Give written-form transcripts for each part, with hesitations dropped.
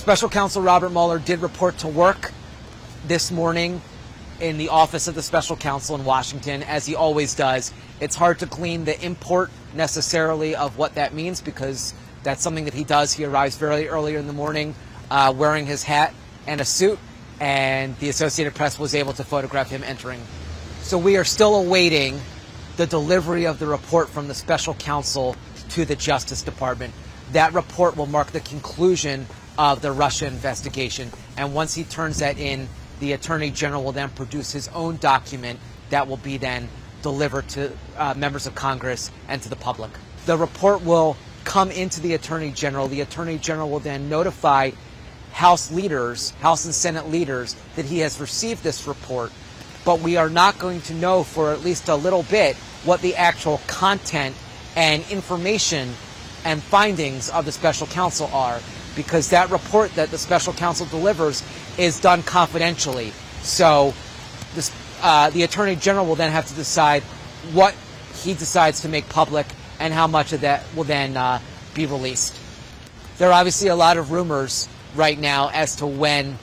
Special Counsel Robert Mueller did report to work this morning in the office of the Special Counsel in Washington, as he always does. It's hard to glean the import necessarily of what that means, because that's something that he does. He arrives very early in the morning wearing his hat and a suit, and the Associated Press was able to photograph him entering. So we are still awaiting the delivery of the report from the Special Counsel to the Justice Department. That report will mark the conclusion of the Russia investigation, and once he turns that in, the Attorney General will then produce his own document that will be then delivered to members of Congress and to the public. The report will come into the Attorney General. The Attorney General will then notify House leaders, House and Senate leaders, that he has received this report, but we are not going to know for at least a little bit what the actual content and information and findings of the Special Counsel are, because that report that the Special Counsel delivers is done confidentially. So the Attorney General will then have to decide what he decides to make public and how much of that will then be released. There are obviously a lot of rumors right now as to when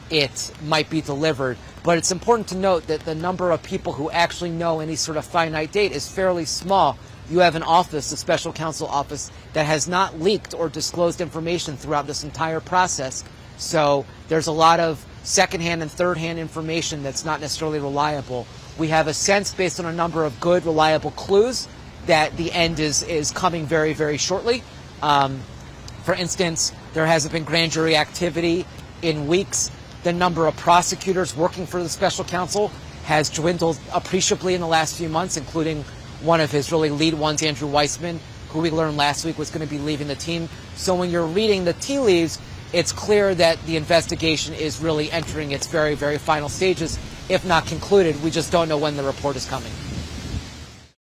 it might be delivered, but it's important to note that the number of people who actually know any sort of finite date is fairly small. You have an office, the Special Counsel office, that has not leaked or disclosed information throughout this entire process. So there's a lot of secondhand and third-hand information that's not necessarily reliable. We have a sense, based on a number of good, reliable clues, that the end is coming very, very shortly. For instance, there hasn't been grand jury activity in weeks. The number of prosecutors working for the Special Counsel has dwindled appreciably in the last few months, including one of his really lead ones, Andrew Weissman, who we learned last week was going to be leaving the team. So when you're reading the tea leaves, it's clear that the investigation is really entering its very, very final stages, if not concluded. We just don't know when the report is coming.